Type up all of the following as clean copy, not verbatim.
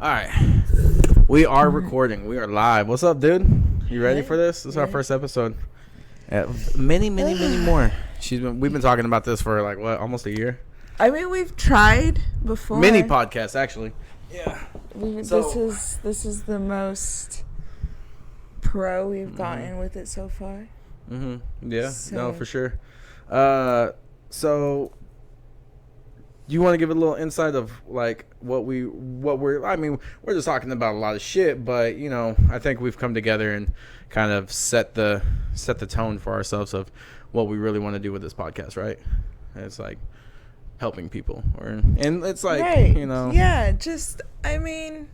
All right. We are recording. We are live. What's up, dude? You ready for this? This is our first episode. Many more. We've been talking about this for like what, almost a year. I mean, we've tried before. Mini podcasts, actually. Yeah. This is the most pro we've gotten with it so far. Yeah. So. No, for sure. So you want to give a little insight of like what we're I mean, we're just talking about a lot of shit, but you know, I think we've come together and kind of set the tone for ourselves of what we really want to do with this podcast, right? And it's like helping people, and it's like, right. You know, yeah, just I mean,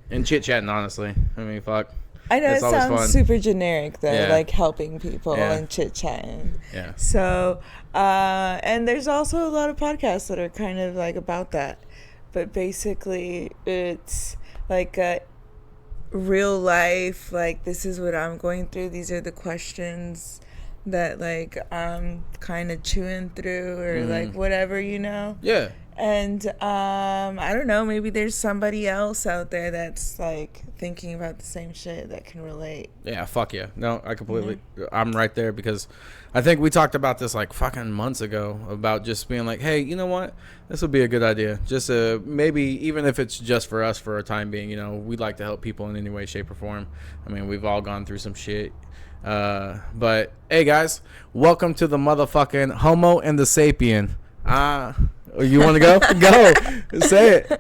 and chit chatting, honestly. I mean, fuck. I know it's it sounds fun. super generic though, Yeah. like helping people and chit chatting. Yeah. So, and there's also a lot of podcasts that are kind of like about that, but basically it's like a real life. Like, this is what I'm going through. These are the questions that like I'm kind of chewing through, or like whatever, you know. Yeah. And I don't know, maybe there's somebody else out there that's like thinking about the same shit that can relate. Yeah, fuck yeah. No, I completely I'm right there, because I think we talked about this like fucking months ago about just being like, hey, you know what? This would be a good idea. Just maybe even if it's just for us for a time being, you know, we'd like to help people in any way, shape, or form. I mean, we've all gone through some shit. But hey guys, welcome to the motherfucking Homo and the Sapien. You want to go? Go. Say it.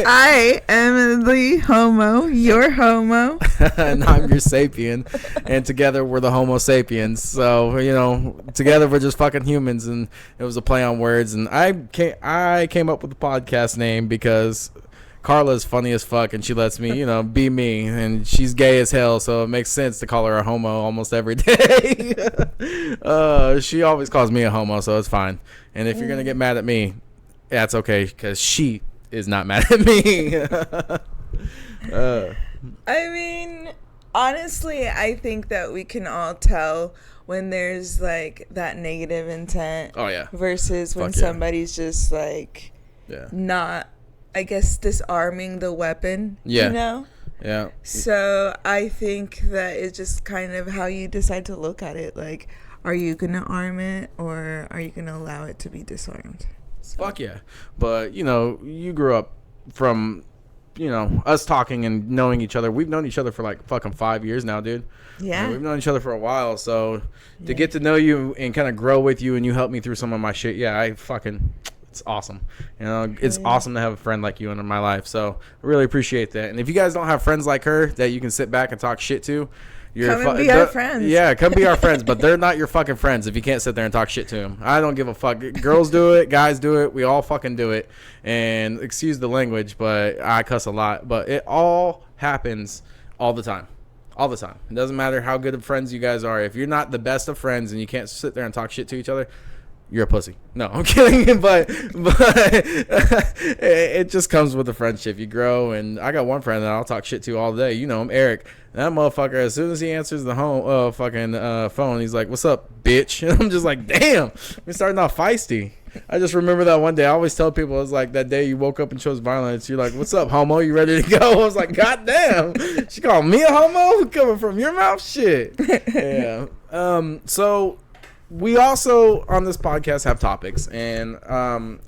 I am the homo, your homo. And I'm your sapien. And together we're the Homo sapiens. So, you know, together we're just fucking humans. And it was a play on words. And I came up with the podcast name because Carla's funny as fuck, and she lets me, you know, be me, and she's gay as hell, so it makes sense to call her a homo almost every day. She always calls me a homo, so it's fine. And if you're gonna get mad at me, that's okay, because she is not mad at me. I mean, honestly, I think that we can all tell when there's like that negative intent. Oh yeah. Versus when Fuck yeah. somebody's just like not, I guess, disarming the weapon. Yeah. You know? Yeah. So I think that it's just kind of how you decide to look at it. Like, are you going to arm it, or are you going to allow it to be disarmed? So. Fuck yeah. But, you know, you grew up from, you know, us talking and knowing each other. We've known each other for like fucking 5 years now, dude. Yeah. And we've known each other for a while. So to get to know you and kind of grow with you, and you help me through some of my shit. Yeah, it's awesome. You know, it's awesome to have a friend like you in my life. So I really appreciate that. And if you guys don't have friends like her that you can sit back and talk shit to, come and be our friends. Yeah, come be our friends, but they're not your fucking friends if you can't sit there and talk shit to them. I don't give a fuck. Girls do it, guys do it, we all fucking do it. And excuse the language, but I cuss a lot. But it all happens all the time. All the time. It doesn't matter how good of friends you guys are. If you're not the best of friends and you can't sit there and talk shit to each other, you're a pussy. No, I'm kidding. But it just comes with the friendship. You grow, and I got one friend that I'll talk shit to all day. You know him, Eric. That motherfucker, as soon as he answers the phone, he's like, "What's up, bitch?" And I'm just like, "Damn, we're starting off feisty." I just remember that one day. I always tell people, it's like that day you woke up and chose violence. You're like, "What's up, homo? You ready to go?" I was like, "God damn, she called me a homo coming from your mouth, shit." Yeah. So. We also, on this podcast, have topics, and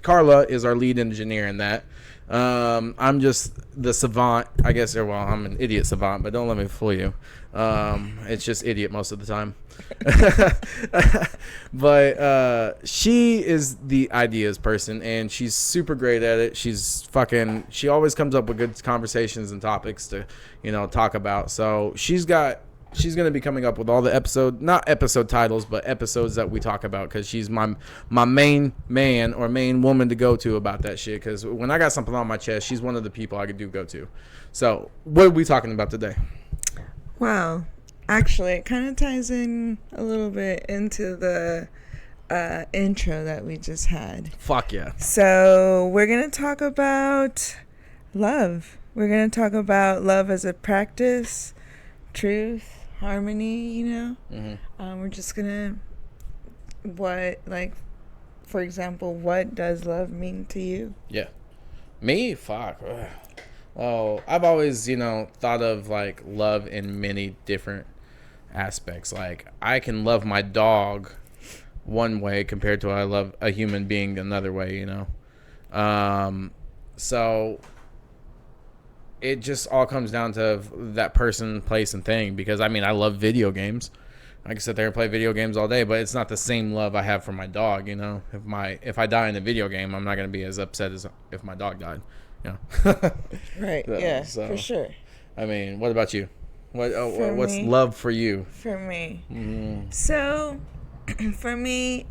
Carla is our lead engineer in that. I'm just the savant, I guess. Well, I'm an idiot savant, but don't let me fool you. It's just idiot most of the time. But she is the ideas person, and she's super great at it. She always comes up with good conversations and topics to, you know, talk about. So she's going to be coming up with all the not episode titles, but episodes that we talk about, because she's my main man or main woman to go to about that shit. Because when I got something on my chest, she's one of the people I could go to. So what are we talking about today? Wow. Actually, it kind of ties in a little bit into the intro that we just had. Fuck yeah. So we're going to talk about love. We're going to talk about love as a practice, truth, harmony, you know. We're just gonna, for example, what does love mean to you? Yeah, me, fuck. Well, I've always, thought of like love in many different aspects. Like I can love my dog one way compared to I love a human being another way. So it just all comes down to that person, place, and thing. Because I mean, I love video games. I can sit there and play video games all day, but it's not the same love I have for my dog. If I die in a video game, I'm not gonna be as upset as if my dog died. Right. Yeah. For sure. I mean, what about you? What's me, love for you? For me, so for me,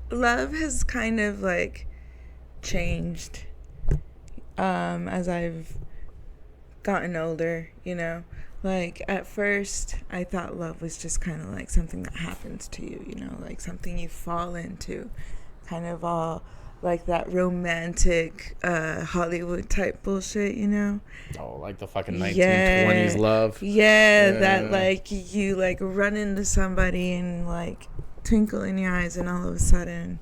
love has kind of like changed as I've gotten older. Like at first, I thought love was just kind of like something that happens to you. Like something you fall into, kind of all like that romantic Hollywood type bullshit, Oh, like the fucking 1920s love. Yeah, that like you like run into somebody and like twinkle in your eyes and all of a sudden,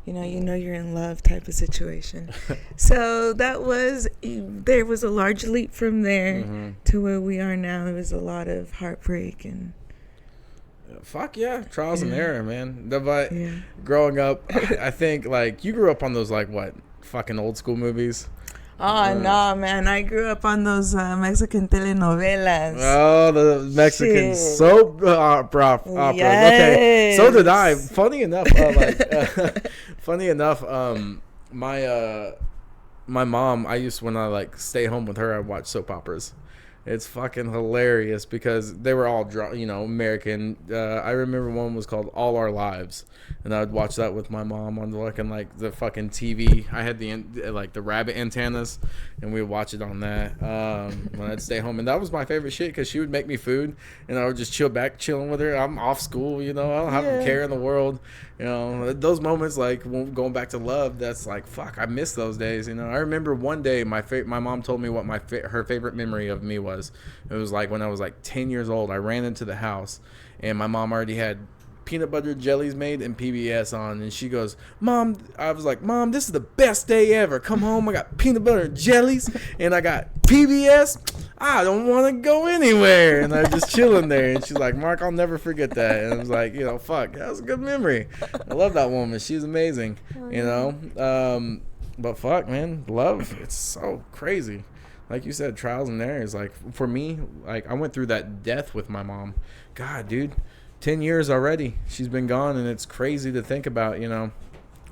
you know you're in love type of situation. So there was a large leap from there to where we are now. There was a lot of heartbreak and fuck yeah, trials and error, man. But growing up, I think like you grew up on those like what fucking old school movies. Oh no, man! I grew up on those Mexican telenovelas. Oh, the Mexican soap operas. Yes. Okay, so did I. Funny enough, my mom. I used when I like stay home with her, I watch soap operas. It's fucking hilarious because they were all American. I remember one was called All Our Lives, and I would watch that with my mom on the fucking TV. I had the rabbit antennas, and we would watch it on that when I'd stay home. And that was my favorite shit because she would make me food, and I would just chilling with her. I'm off school, I don't have a care in the world. Those moments like going back to love. That's like fuck. I miss those days. I remember one day my mom told me what her favorite memory of me was. It was like when I was like 10 years old. I ran into the house and my mom already had peanut butter jellies made and PBS on, and she goes, "Mom," I was like, "Mom, this is the best day ever. Come home, I got peanut butter jellies and I got PBS. I don't want to go anywhere." And I'm just chilling there, and she's like, "Mark, I'll never forget that." And I was like, fuck, that was a good memory. I love that woman. She's amazing. But fuck, man, love, it's so crazy. Like you said, trials and errors. Like for me, like I went through that death with my mom. God, dude, 10 years already. She's been gone, and it's crazy to think about,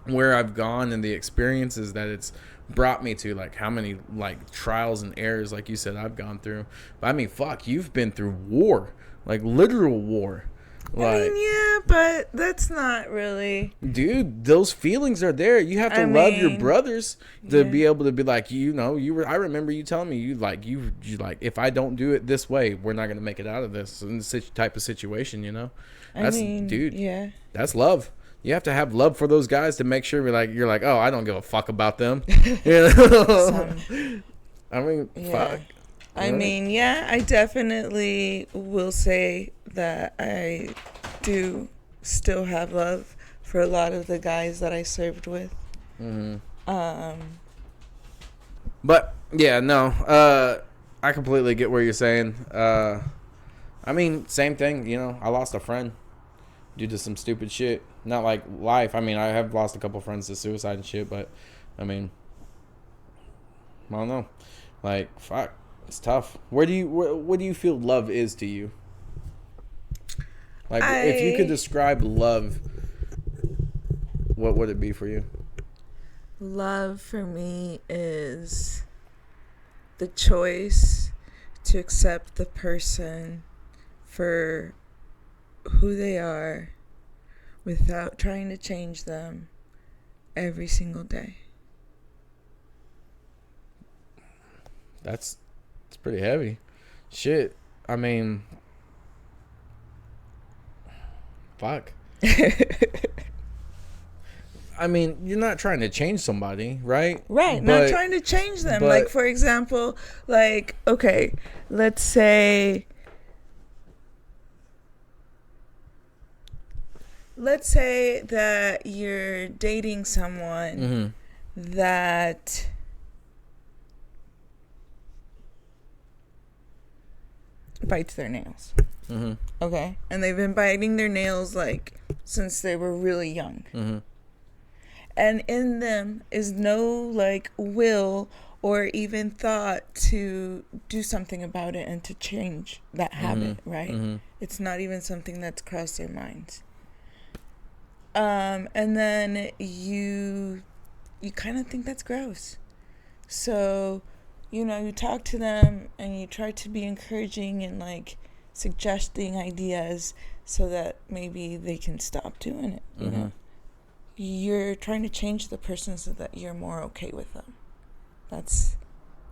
where I've gone and the experiences that it's brought me to, like how many like trials and errors, like you said, I've gone through. But I mean, fuck, you've been through war, like literal war. Like, yeah, but that's not really. Dude, those feelings are there. You have to love your brothers to be able to be like, I remember you telling me you like, if I don't do it this way, we're not going to make it out of this in this type of situation, dude, yeah, that's love. You have to have love for those guys to make sure you're like, oh, I don't give a fuck about them. I mean, fuck. I mean, yeah, I definitely will say that I do still have love for a lot of the guys that I served with. But yeah, no, I completely get what you're saying. I mean, same thing. I lost a friend due to some stupid shit. Not like life. I mean, I have lost a couple friends to suicide and shit, but I mean, I don't know. Like, fuck. It's tough. What do you feel love is to you? Like, if you could describe love, what would it be for you? Love for me is the choice to accept the person for who they are without trying to change them every single day. It's pretty heavy. Shit. I mean, fuck. I mean, you're not trying to change somebody, right? Right. Not trying to change them. Like, for example, like, okay, let's say that you're dating someone that bites their nails. Mm-hmm. Okay? And they've been biting their nails, like, since they were really young. Mm-hmm. And in them is no, like, will or even thought to do something about it and to change that habit, right? Mm-hmm. It's not even something that's crossed their minds. And then you kind of think that's gross. So, you know, you talk to them and you try to be encouraging and, like, suggesting ideas so that maybe they can stop doing it, you know? You're trying to change the person so that you're more okay with them. That's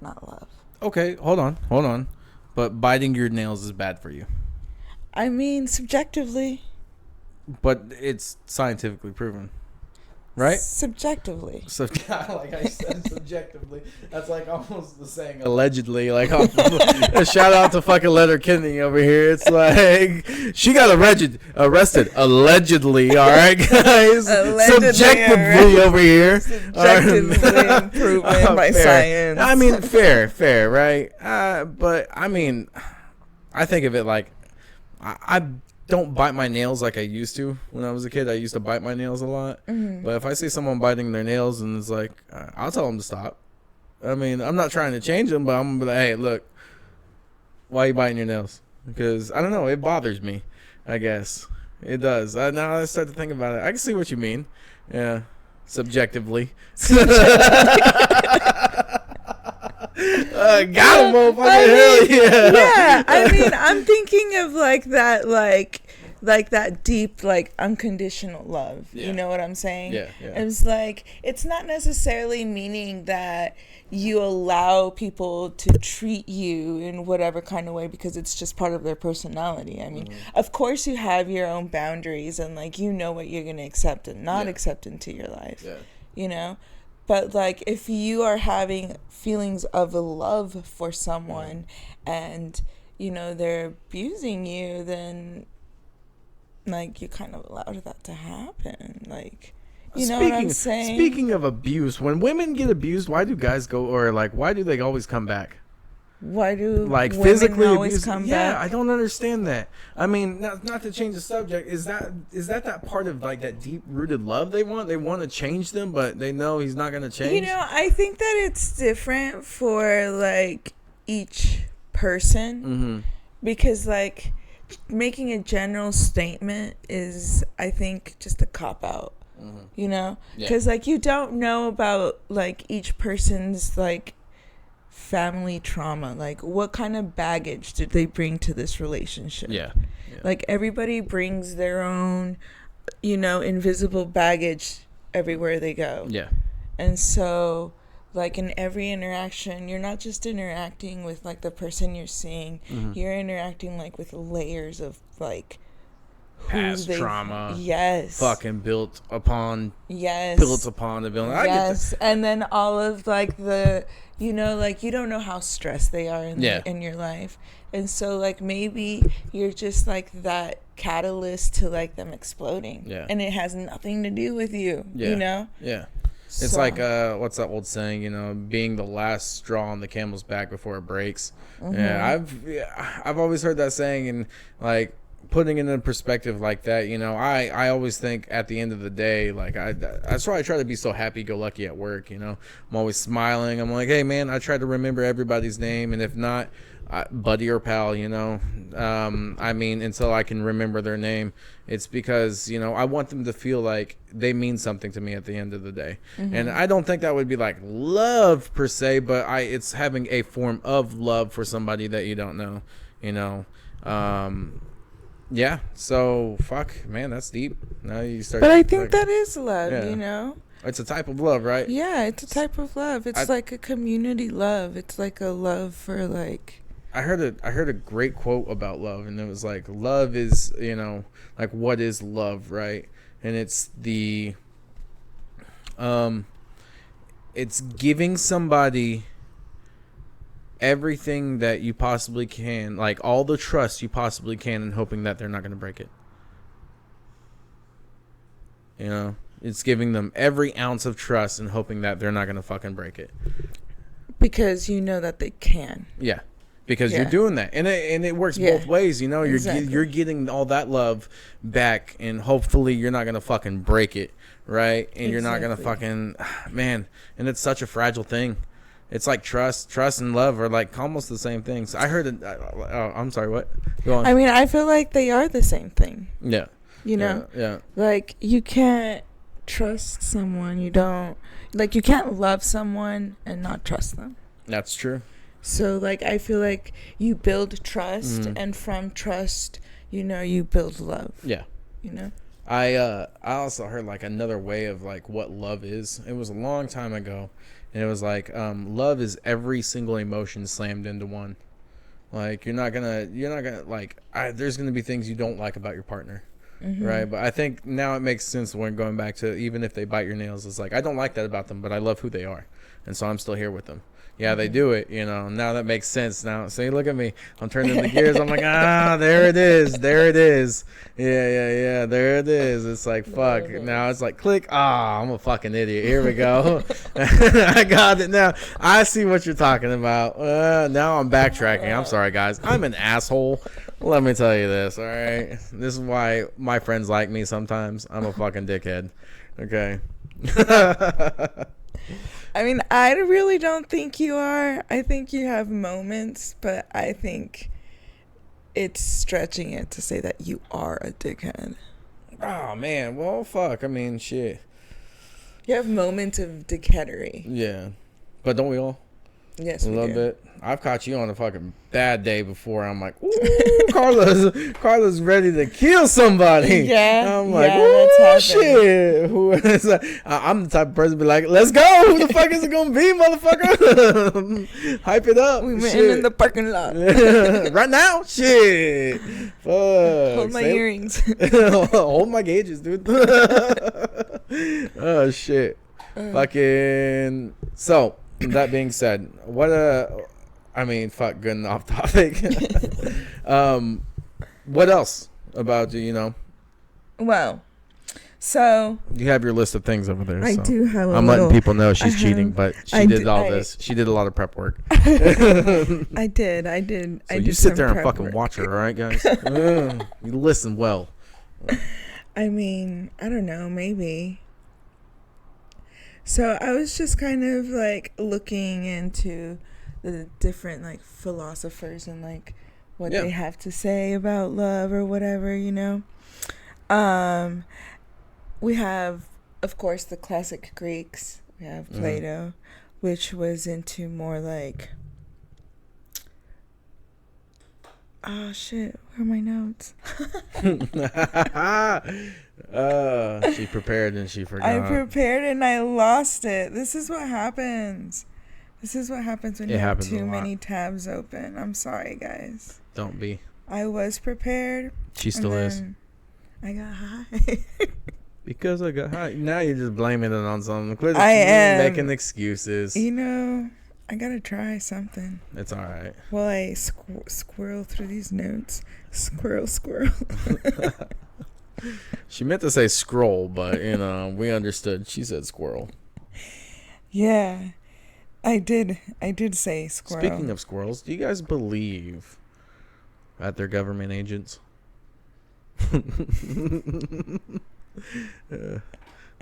not love. Okay, hold on. But biting your nails is bad for you. I mean, subjectively. But it's scientifically proven, right? Subjectively. So, like I said, subjectively. That's like almost the saying allegedly. Like, a shout out to fucking Letterkenny over here. It's like she got arrested allegedly. All right, guys. Subjectively over here. Subjectively proven by fair. science. I mean, fair, right? But I mean, I think of it like I don't bite my nails like I used to when I was a kid. I used to bite my nails a lot. But if I see someone biting their nails and it's like, I'll tell them to stop. I mean, I'm not trying to change them, but I'm gonna be like, hey, look, why are you biting your nails? Because I don't know, it bothers me. I guess it does. Now I start to think about it. I can see what you mean. Yeah, subjectively. Got him, motherfucker. Hell yeah. Yeah, I mean, I'm thinking of like that deep, like, unconditional love. Yeah. You know what I'm saying? Yeah. It's like, it's not necessarily meaning that you allow people to treat you in whatever kind of way because it's just part of their personality. I mean, of course you have your own boundaries and, like, you know what you're going to accept and not accept into your life. Yeah. You know? But, like, if you are having feelings of love for someone and, you know, they're abusing you, then, like, you kind of allowed that to happen. Like, you know what I'm saying? Speaking of abuse, when women get abused, why do guys go, or, like, why do they always come back? Why do like women physically always abuse? come Yeah, back? I don't understand that. I mean, not to change the subject, is that part of like that deep rooted love they want? They want to change them, but they know he's not going to change. You know, I think that it's different for, like, each person because, like, making a general statement is, I think, just a cop out. You know, because like you don't know about like each person's like family trauma, like what kind of baggage did they bring to this relationship. Like everybody brings their own, you know, invisible baggage everywhere they go. And so like in every interaction, you're not just interacting with like the person you're seeing, you're interacting like with layers of like past trauma, yes, fucking built upon the building. Yes, and then all of like the, you know, like you don't know how stressed they are in your life, and so like maybe you're just like that catalyst to like them exploding, and it has nothing to do with you, you know. It's like what's that old saying, you know, being the last straw on the camel's back before it breaks. I've always heard that saying, and like putting it in perspective like that, you know, I always think at the end of the day, like that's why I try to be so happy-go-lucky at work, you know. I'm always smiling. I'm like, hey, man, I try to remember everybody's name, and if not, buddy or pal, you know. I mean, until I can remember their name, it's because, you know, I want them to feel like they mean something to me at the end of the day. And I don't think that would be like love per se, but it's having a form of love for somebody that you don't know, you know. Yeah, so fuck, man, that's deep. Now you start. But I think that is love, you know. It's a type of love, right? Yeah, it's a type of love. It's like a community love. It's like a love for like. I heard a great quote about love, and it was like, love is, you know, like what is love, right? And it's it's giving somebody everything that you possibly can, like all the trust you possibly can, and hoping that they're not going to break it. You know, it's giving them every ounce of trust and hoping that they're not going to fucking break it. Because you know that they can. Yeah. because you're doing that, and it works both ways. You know, you're getting all that love back, and hopefully you're not gonna fucking break it, right? And you're not gonna fucking man. And it's such a fragile thing. It's like trust and love are like almost the same things. I heard it. I'm sorry. What? Go on. I mean, I feel like they are the same thing. Yeah. You know. Yeah. Like you can't trust someone you don't like. You can't love someone and not trust them. That's true. So, like, I feel like you build trust, and from trust, you know, you build love. Yeah. You know? I also heard, like, another way of, like, what love is. It was a long time ago, and it was like, love is every single emotion slammed into one. Like, you're not gonna, like, there's gonna be things you don't like about your partner. Right? But I think now it makes sense when going back to even if they bite your nails, it's like, I don't like that about them, but I love who they are. And so I'm still here with them. Yeah, they do it, you know. Now that makes sense. Now, see, look at me. I'm turning the gears. I'm like, there it is. There it is. Yeah. There it is. It's like, fuck. Now it's like, click. I'm a fucking idiot. Here we go. I got it now. I see what you're talking about. Now I'm backtracking. I'm sorry, guys. I'm an asshole. Let me tell you this, all right? This is why my friends like me sometimes. I'm a fucking dickhead. Okay. I mean, I really don't think you are. I think you have moments, but I think it's stretching it to say that you are a dickhead. Oh, man. Well, fuck. I mean, shit. You have moments of dickheadery. Yeah. But don't we all? Yes, we do. A little bit. I've caught you on a fucking bad day before. I'm like, ooh, Carla's ready to kill somebody. Yeah. I'm like, ooh, shit. Who is that? I'm the type of person to be like, let's go. Who the fuck is it going to be, motherfucker? Hype it up. We went in the parking lot. Right now? Shit. Fuck. Hold my earrings. Hold my gauges, dude. Oh, shit. Fucking. So, that being said, I mean, fuck, good and off topic. What else about you know? Well, so you have your list of things over there. I do have. I'm letting people know she's cheating, but she did all this. She did a lot of prep work. I did. So you sit there and fucking watch her, all right, guys? You listen well. I mean, I don't know, maybe. So I was just kind of like looking into the different like philosophers and like what they have to say about love or whatever, you know. We have, of course, the classic Greeks. We have Plato, which was into more like, oh shit, where are my notes? She prepared and she forgot. I prepared and I lost it. This is what happens. This is what happens when you have too many tabs open. I'm sorry, guys. Don't be. I was prepared. She still is. I got high. Because I got high. Now you're just blaming it on something. Quit making excuses. You know, I gotta try something. It's all right. While I squirrel through these notes. Squirrel. She meant to say scroll, but, you know, we understood. She said squirrel. Yeah, I did say squirrel. Speaking of squirrels, do you guys believe that they're government agents?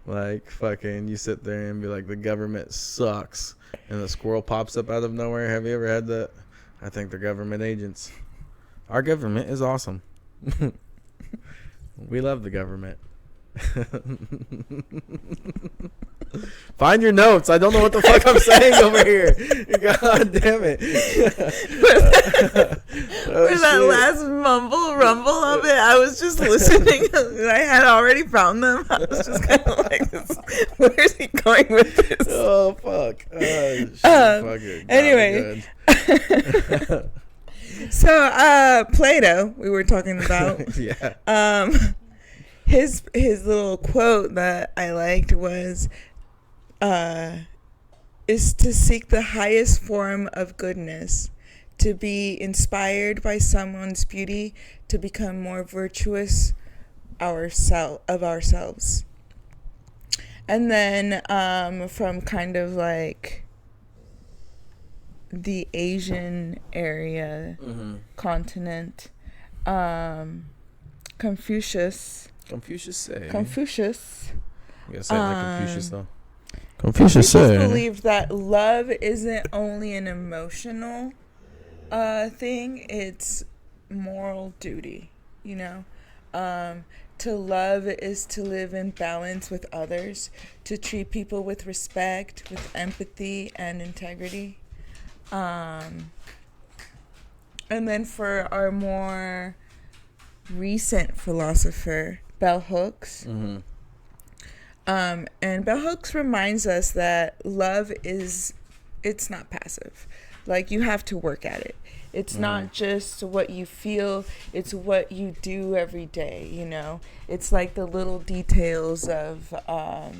Like, fucking, you sit there and be like, the government sucks, and the squirrel pops up out of nowhere. Have you ever had that? I think they're government agents. Our government is awesome. We love the government. Find your notes. I don't know what the fuck I'm saying over here. God damn it. For that last mumble rumble of it, I was just listening. I had already found them. I was just kind of like, where is he going with this? Oh, fuck. Anyway. So, Plato, we were talking about. Yeah. His little quote that I liked was, is to seek the highest form of goodness, to be inspired by someone's beauty, to become more virtuous of ourselves. And then from kind of like the Asian area, continent. Confucius. Confucius say. Confucius. You gotta say it like Confucius though. Confucius believed that love isn't only an emotional thing, it's moral duty, you know? To love is to live in balance with others, to treat people with respect, with empathy and integrity. And then for our more recent philosopher, Bell Hooks. And Bell Hooks reminds us that love it's not passive. Like, you have to work at it. It's not just what you feel, it's what you do every day, you know? It's like the little details of, I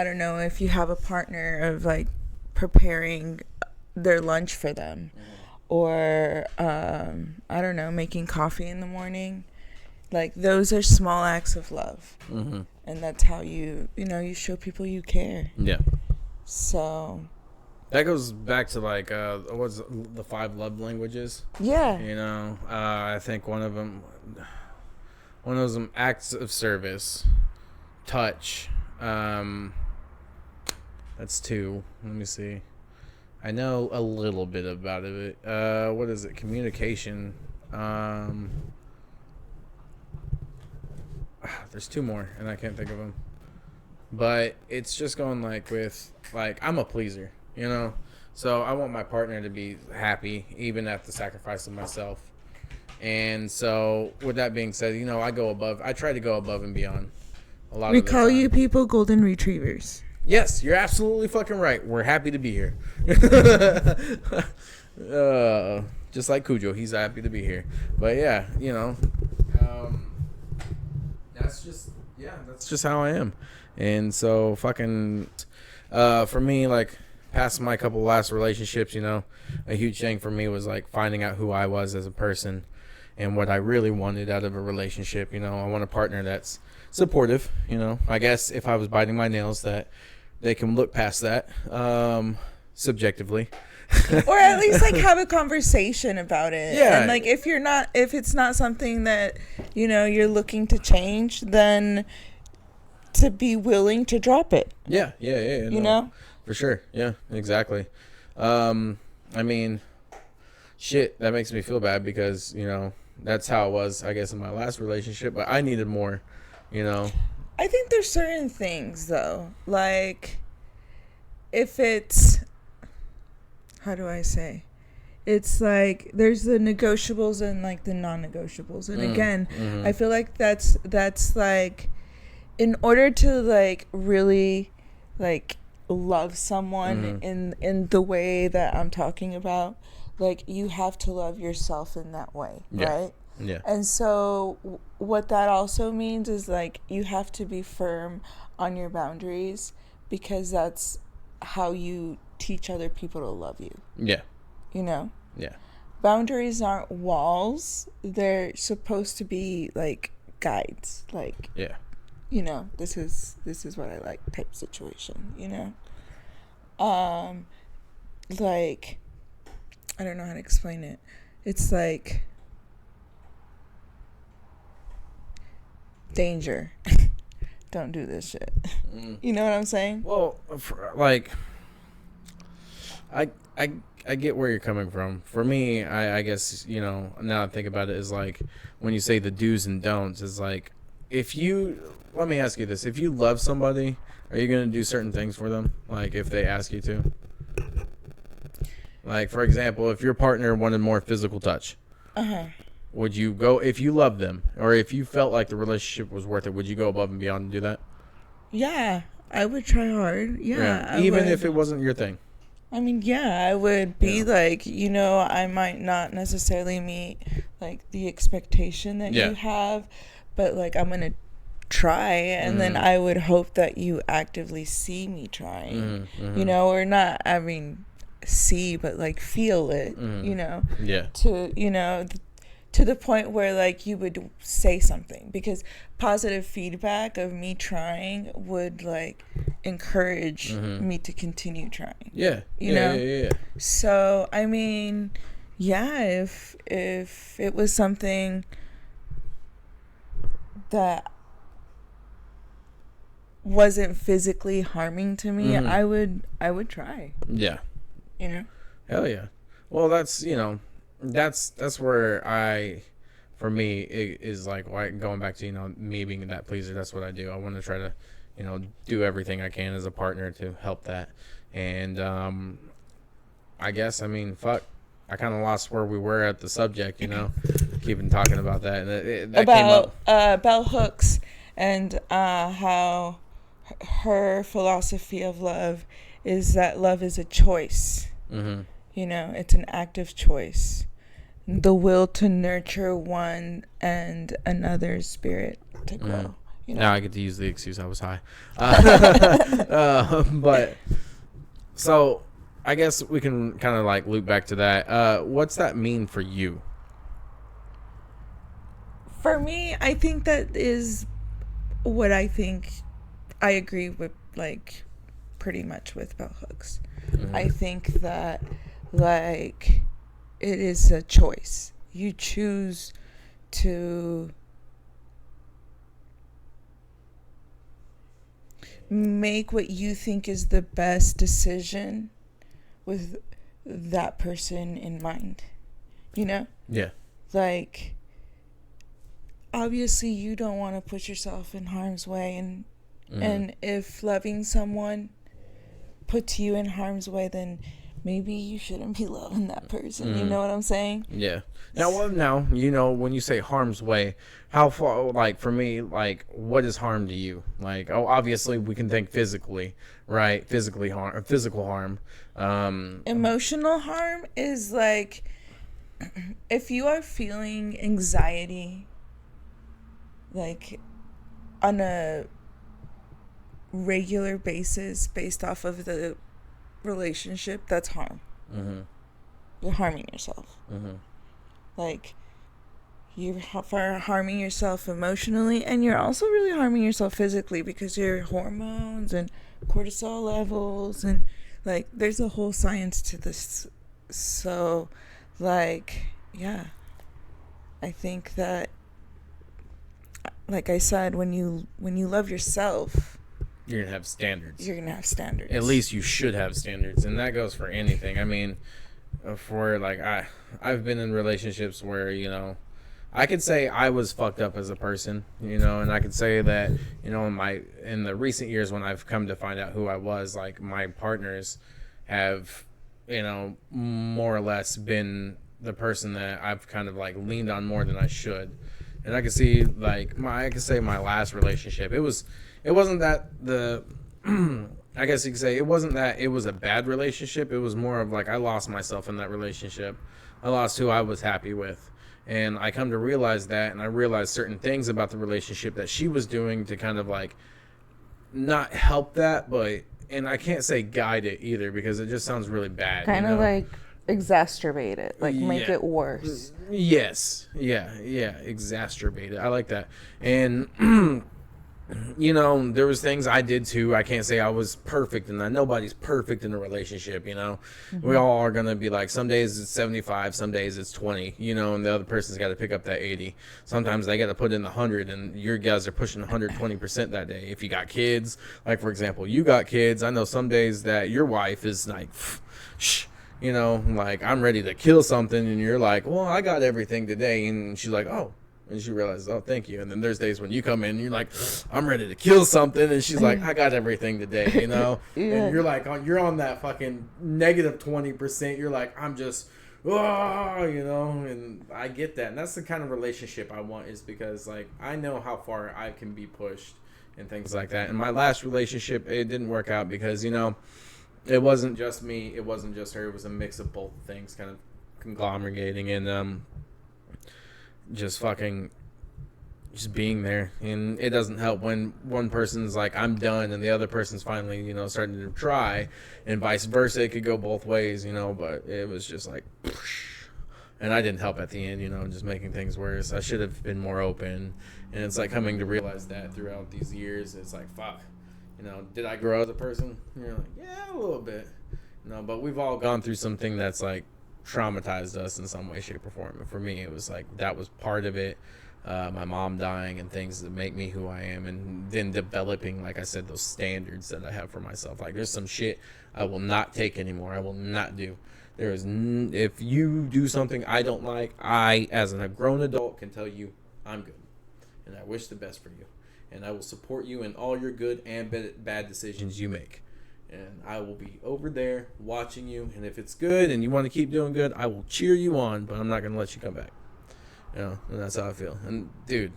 don't know, if you have a partner, of like preparing their lunch for them, or, I don't know, making coffee in the morning. Like, those are small acts of love. And that's how you show people you care. Yeah. So that goes back to like what's the 5 love languages? Yeah. You know, I think one of them acts of service, touch. That's 2. Let me see. I know a little bit about it. What is it? Communication. There's 2 more, and I can't think of them. But it's just going like with, like, I'm a pleaser, you know? So I want my partner to be happy, even at the sacrifice of myself. And so with that being said, you know, I try to go above and beyond a lot of the time. We call you people golden retrievers. Yes, you're absolutely fucking right. We're happy to be here. Just like Cujo, he's happy to be here. But yeah, you know, that's just how I am. And so fucking for me, like, past my couple last relationships, you know, a huge thing for me was like finding out who I was as a person and what I really wanted out of a relationship. You know, I want a partner that's supportive, you know. I guess if I was biting my nails, that they can look past that subjectively. Or at least like have a conversation about it. Yeah. And like if it's not something that, you know, you're looking to change, then to be willing to drop it. Yeah. You know? For sure. Yeah, exactly. I mean, shit, that makes me feel bad because, you know, that's how it was, I guess, in my last relationship, but I needed more, you know. I think there's certain things though, like if it's, how do I say? It's like there's the negotiables and like the non-negotiables. And again, I feel like that's like, in order to like really like love someone in the way that I'm talking about, like you have to love yourself in that way, right? Yeah. And so what that also means is like you have to be firm on your boundaries, because that's how you teach other people to love you. Yeah. You know? Yeah. Boundaries aren't walls. They're supposed to be like guides. Like, yeah, you know, this is what I like type situation, you know? Like, I don't know how to explain it. It's like danger. Don't do this shit. You know what I'm saying? Well, like, I get where you're coming from. For me, I guess, you know, now I think about it, is like when you say the do's and don'ts, is like, let me ask you this. If you love somebody, are you going to do certain things for them? Like if they ask you to? Like, for example, if your partner wanted more physical touch, would you go, if you love them, or if you felt like the relationship was worth it, would you go above and beyond and do that? Yeah, I would try hard. Yeah. Even if it wasn't your thing. I mean, yeah, I would be like, you know, I might not necessarily meet like the expectation that you have, but like I'm going to try, and then I would hope that you actively see me trying, you know, or not, I mean, see, but like feel it, you know, to, you know, to the point where like you would say something, because positive feedback of me trying would like encourage me to continue trying. Yeah. You know? Yeah. So I mean, yeah, if it was something that wasn't physically harming to me, I would try. Yeah. You know? Hell yeah. Well, that's, you know, that's where for me, it is like, going back to, you know, me being that pleaser, that's what I do. I want to try to, you know, do everything I can as a partner to help that. And I guess, I mean, fuck, I kind of lost where we were at the subject, you know, keeping talking about that. And that about came up. Bell Hooks and how her philosophy of love is that love is a choice. You know, it's an active choice. The will to nurture one and another's spirit to grow. You know? Now I get to use the excuse I was high. But so I guess we can kind of like loop back to that. What's that mean for you? For me, I think that is what I think. I agree with, like, pretty much with Bell Hooks. I think that, like, it is a choice. You choose to make what you think is the best decision with that person in mind. You know? Yeah. Like, obviously you don't want to put yourself in harm's way, and if loving someone puts you in harm's way, then maybe you shouldn't be loving that person. You know what I'm saying? Yeah. Now, you know, when you say harm's way, how far, like, for me, like, what is harm to you? Like, obviously we can think physically, right? Physical harm. Emotional harm is like, if you are feeling anxiety, like, on a regular basis based off of the relationship, that's harm. You're harming yourself. Like, you're harming yourself emotionally, and you're also really harming yourself physically, because your hormones and cortisol levels, and like, there's a whole science to this. So, like, yeah, I think that, like I said, when you love yourself, you're gonna have standards. At least you should have standards, and that goes for anything. I mean, for like, I've been in relationships where, you know, I could say I was fucked up as a person, you know, and I could say that, you know, in the recent years when I've come to find out who I was, like, my partners have, you know, more or less been the person that I've kind of like leaned on more than I should. And I could see, like, I could say my last relationship, it wasn't that I guess you could say it wasn't that it was a bad relationship. It was more of like, I lost myself in that relationship. I lost who I was happy with. And I come to realize that, and I realized certain things about the relationship that she was doing to kind of like not help that, but, and I can't say guide it either, because it just sounds really bad. Kind of like exacerbate it, like make it worse. Yes. Yeah, exacerbate it. I like that. And you know, there was things I did too. I can't say I was perfect, and nobody's perfect in a relationship, you know. We all are gonna be like, some days it's 75, some days it's 20, you know, and the other person's got to pick up that 80. Sometimes they got to put in the 100, and your guys are pushing 120% that day. If you got kids, like, for example, you got kids, I know some days that your wife is like, shh, you know, like, I'm ready to kill something, and you're like, well, I got everything today, and she's like, oh. And she realizes, oh, thank you. And then there's days when you come in and you're like, I'm ready to kill something. And she's like, I got everything today, you know? And you're like, you're on that fucking negative 20%. You're like, I'm just, oh, you know? And I get that. And that's the kind of relationship I want, is because, like, I know how far I can be pushed and things like that. And my last relationship, it didn't work out because, you know, it wasn't just me. It wasn't just her. It was a mix of both things kind of conglomerating. And, just being there. And it doesn't help when one person's like, I'm done, and the other person's finally, you know, starting to try, and vice versa. It could go both ways, you know, but it was just like, And I didn't help at the end, just making things worse. I should have been more open. And it's like coming to realize that throughout these years. It's like, fuck, did I grow as a person? You're like, yeah, a little bit. But we've all gone through something that's like traumatized us in some way, shape, or form. And for me, it was like that was part of it. My mom dying and things that make me who I am, and then developing, like I said, those standards that I have for myself. Like there's some shit I will not take anymore. I will not do. If you do something I don't like, I, as a grown adult, can tell you I'm good, and I wish the best for you, and I will support you in all your good and bad decisions you make, and I will be over there watching you. And if it's good and you want to keep doing good, I will cheer you on, but I'm not gonna let you come back. And that's how I feel. And dude,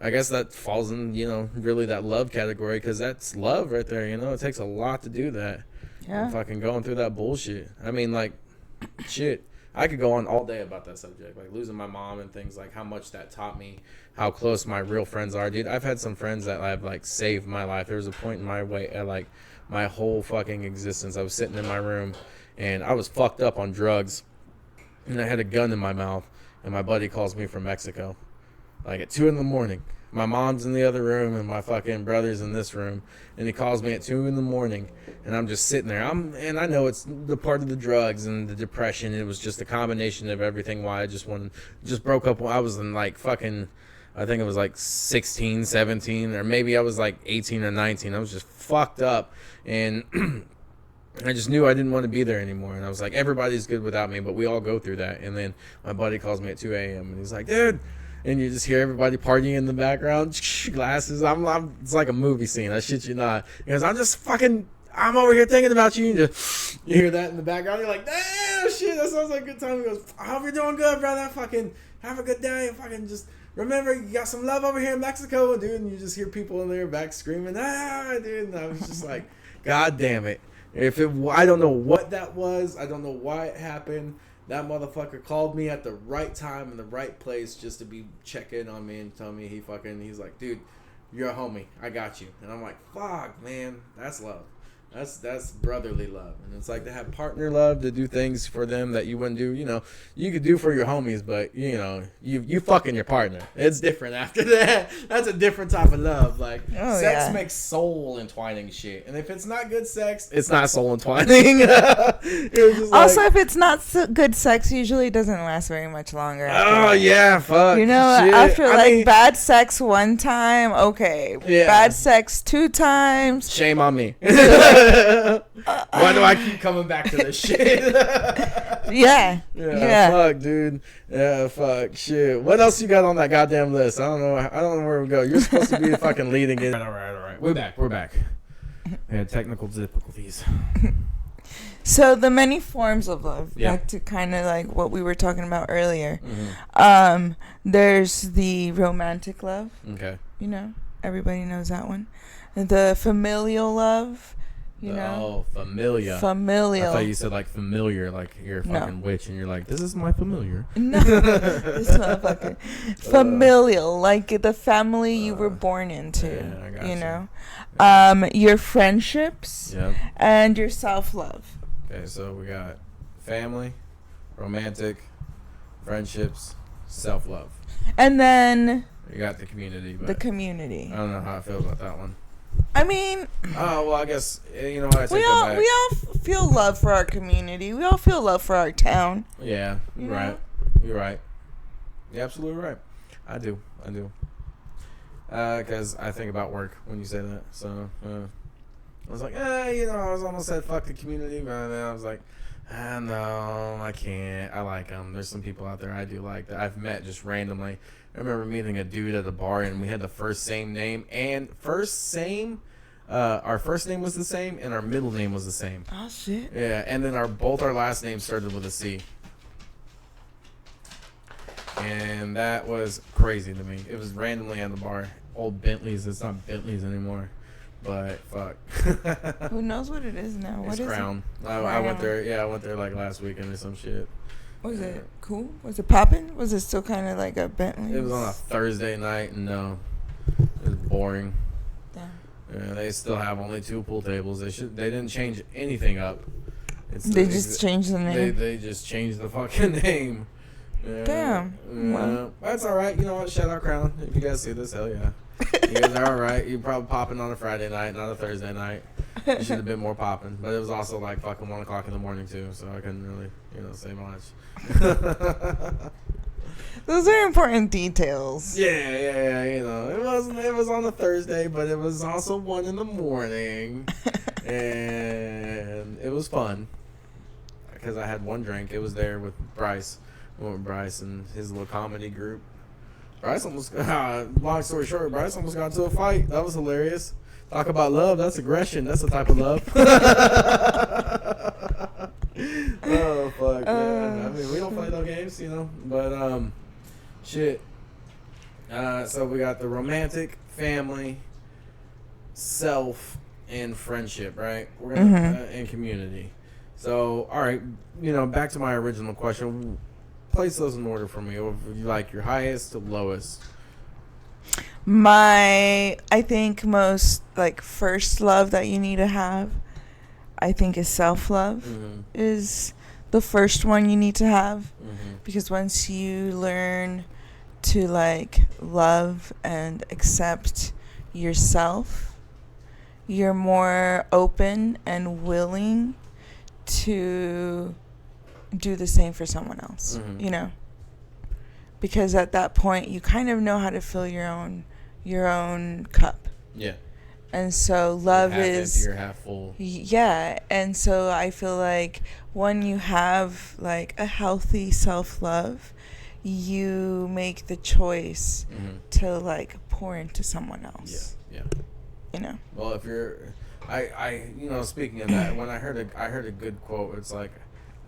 I guess that falls in really that love category, because that's love right there. It takes a lot to do that. Yeah. And fucking going through that bullshit. I mean, like, shit. I could go on all day about that subject, like losing my mom and things, like how much that taught me how close my real friends are, dude. I've had some friends that have like saved my life. There was a point in my way, like my whole fucking existence. I was sitting in my room and I was fucked up on drugs, and I had a gun in my mouth, and my buddy calls me from Mexico, like at 2 a.m. My mom's in the other room and my fucking brother's in this room, and he calls me at 2 a.m. and I'm just sitting there. And I know it's the part of the drugs and the depression. It was just a combination of everything. Why I just broke up. I was in like fucking, I think it was like 16, 17, or maybe I was like 18 or 19. I was just fucked up, and I just knew I didn't want to be there anymore. And I was like, everybody's good without me, but we all go through that. And then my buddy calls me at 2 a.m. and he's like, dude. And you just hear everybody partying in the background, glasses. It's like a movie scene. I shit you not. Because I'm over here thinking about you. And you hear that in the background. You're like, damn, shit, that sounds like a good time. He goes, I hope you're doing good, brother. Fucking have a good day. Fucking just remember, you got some love over here in Mexico, dude. And you just hear people in their back screaming, dude. And I was just like, God damn it. I don't know what that was. I don't know why it happened. That motherfucker called me at the right time in the right place just to be checking on me and tell me he's like, dude, you're a homie. I got you. And I'm like, fuck, man, that's love. That's brotherly love. And it's like to have partner love, to do things for them that you wouldn't do. You could do for your homies, but you fucking your partner. It's different after that. That's a different type of love. Like sex makes soul entwining shit. And if it's not good sex, it's not soul entwining. Also, if it's not good sex, usually doesn't last very much longer. Yeah, fuck. Shit. After bad sex one time, okay. Yeah. Bad sex 2 times. Shame on me. Why do I keep coming back to this shit? Yeah. Fuck, dude. Yeah, fuck. Shit. What else you got on that goddamn list? I don't know where we go. You're supposed to be the fucking leading it. All right. We're back. We had technical difficulties. So the many forms of love, back to kind of like what we were talking about earlier. Mm-hmm. There's the romantic love. Okay. Everybody knows that one. The familial love. Oh, familiar. Familial. I thought you said like familiar, like you're a fucking witch, and you're like, this is my familiar. No, this motherfucker. Familial, like the family you were born into. Yeah, I got you. Your friendships. Yep. And your self-love. Okay, so we got family, romantic, friendships, self-love. And then you got the community. But the community. I don't know how I feel about that one. I mean, I guess we all feel love for our community. We all feel love for our town. Yeah, right. You're right. You're absolutely right. I do. Because I think about work when you say that. So I was like, I was almost said fuck the community, but then I was like, no, I can't. I like them. There's some people out there I do like that I've met just randomly. I remember meeting a dude at a bar, and we had the same name, and our first name was the same, and our middle name was the same. Oh shit. Yeah, and then both our last names started with a C. And that was crazy to me. It was randomly at the bar. Old Bentleys. It's not Bentleys anymore. But fuck. Who knows what it is now? What is Crown. It? I went there. Yeah, I went there like last weekend or some shit. Was it cool? Was it popping? Was it still kind of like a Bentley? It was on a Thursday night, and no, it was boring. Damn. Yeah, they still have only 2 pool tables. They didn't change anything up. They just changed the name. They just changed the fucking name. Yeah. Damn. Yeah. Well. That's all right. You know what? Shout out Crown. If you guys see this, hell yeah. You guys are all right. You're probably popping on a Friday night, not a Thursday night. You should have been more popping. But it was also like fucking 1 o'clock in the morning too, so I couldn't really, say much. Those are important details. Yeah. It was on a Thursday, but it was also 1 in the morning. And it was fun. Because I had one drink. It was there with Bryce. I went with Bryce and his little comedy group. Bryce almost, long story short, Bryce almost got into a fight. That was hilarious. Talk about love. That's aggression. That's a type of love. Oh, fuck. Yeah. I mean, we don't play no games, But, shit. So we got the romantic, family, self, and friendship, right? We're gonna and community. So, all right, back to my original question. Place those in order for me. Like your highest to lowest. I think most first love that you need to have, I think, is self-love. Is the first one you need to have, because once you learn to love and accept yourself, you're more open and willing to do the same for someone else, because at that point you kind of know how to fill your own cup. Yeah. And so love is you're half full. Yeah. And so I feel like when you have a healthy self-love, you make the choice to pour into someone else. Yeah. Well, if you're I speaking of that, when I heard a good quote, it's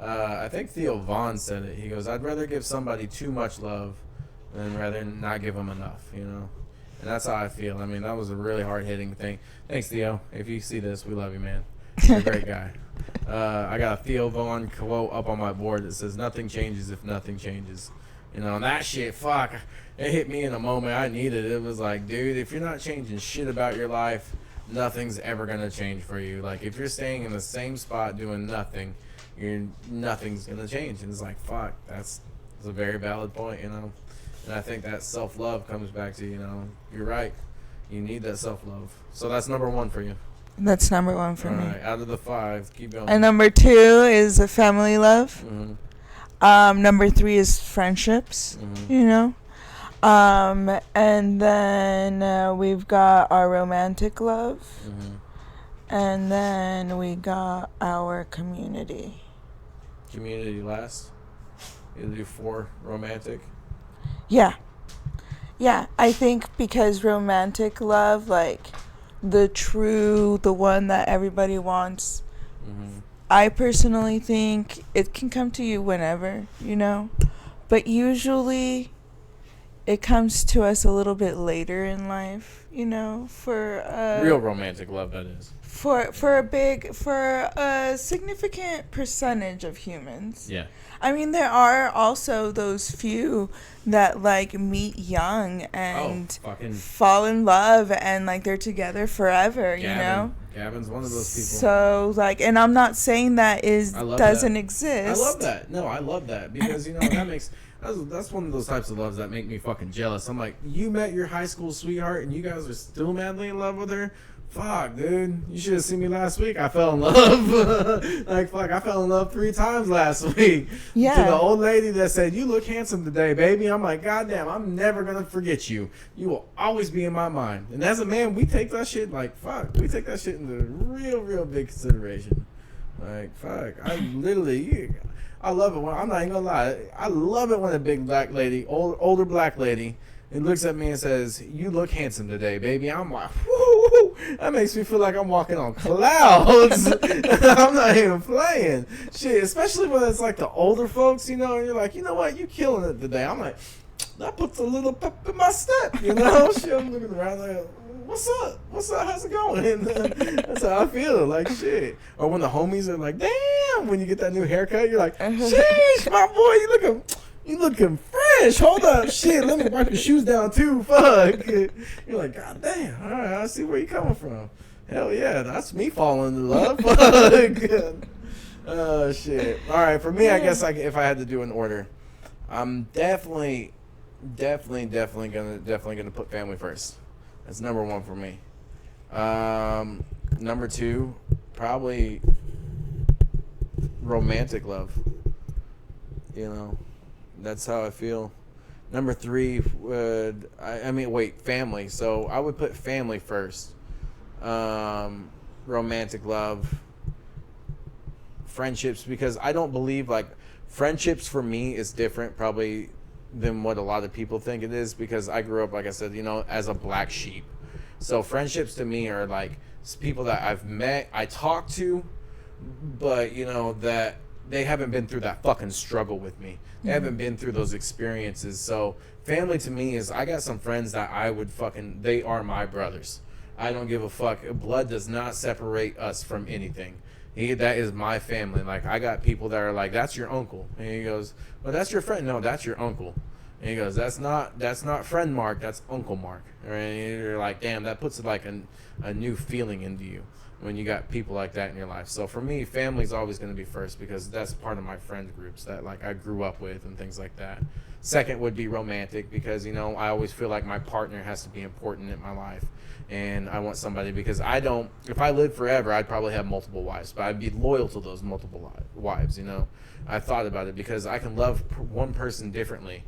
I think Theo Vaughn said it. He goes, I'd rather give somebody too much love than rather not give them enough, And that's how I feel. I mean, that was a really hard-hitting thing. Thanks, Theo. If you see this, we love you, man. You're a great guy. I got a Theo Vaughn quote up on my board that says, nothing changes if nothing changes. And that shit, fuck, it hit me in a moment I needed. It was like, dude, if you're not changing shit about your life, nothing's ever going to change for you. If you're staying in the same spot doing nothing, nothing's gonna change. And it's fuck, that's a very valid point, And I think that self-love comes back to, you're right, you need that self-love. So that's number one for you. That's number one for me. All right, out of the 5, keep going. And number 2 is a family love. Number 3 is friendships. And then we've got our romantic love. And then we got our community. Community last. You'll do 4 romantic. Yeah, I think because romantic love, the one that everybody wants, I personally think it can come to you whenever, but usually it comes to us a little bit later in life, for real romantic love, that is. For a significant percentage of humans. Yeah. I mean, there are also those few that meet young and fall in love and they're together forever, Gavin's one of those people. So and I'm not saying that doesn't that. exist. I love that. No, I love that because that's one of those types of loves that make me fucking jealous. I'm like, you met your high school sweetheart and you guys are still madly in love with her? Fuck, dude. You should have seen me last week. I fell in love. Fuck, I fell in love 3 times last week. Yeah. To the old lady that said, you look handsome today, baby. I'm like, goddamn, I'm never going to forget you. You will always be in my mind. And as a man, we take that shit, fuck. We take that shit into real big consideration. Fuck. I love it when, I'm not even going to lie. I love it when a big black lady, older black lady, and looks at me and says, you look handsome today, baby. I'm like, whoo, that makes me feel like I'm walking on clouds. I'm not even playing. Shit, especially when it's the older folks, and you're like, you know what, you killing it today. I'm like, that puts a little pep in my step, Shit, I'm looking around what's up? How's it going? That's how I feel, shit. Or when the homies are like, damn, when you get that new haircut, you're like, sheesh, my boy, you looking fresh. Hold up. Shit, let me wipe your shoes down too. Fuck. You're like, God damn. All right, I see where you're coming from. Hell yeah, that's me falling in love. Fuck. Oh shit! All right, for me, I guess if I had to do an order, I'm definitely gonna put family first. That's number one for me. Number two, probably romantic love. You know, that's how I feel. Number three would family. So I would put family first. Romantic love, friendships, because I don't believe like friendships for me is different probably than what a lot of people think it is, because I grew up, like I said, as a black sheep. So friendships to me are like people that I've met, I talk to, but that they haven't been through that fucking struggle with me. They haven't been through those experiences. So family to me is, I got some friends that I would they are my brothers. I don't give a fuck. Blood does not separate us from anything. That is my family. Like, I got people that are like, that's your uncle. And he goes, well, that's your friend. No, that's your uncle. And he goes, that's not friend Mark, that's Uncle Mark. And you're like, damn, that puts like a new feeling into you when you got people like that in your life. So for me, family's always going to be first, because that's part of my friend groups that like I grew up with and things like that. Second would be romantic, because I always feel like my partner has to be important in my life, and I want somebody, because if I lived forever, I'd probably have multiple wives, but I'd be loyal to those multiple wives. I thought about it, because I can love one person differently,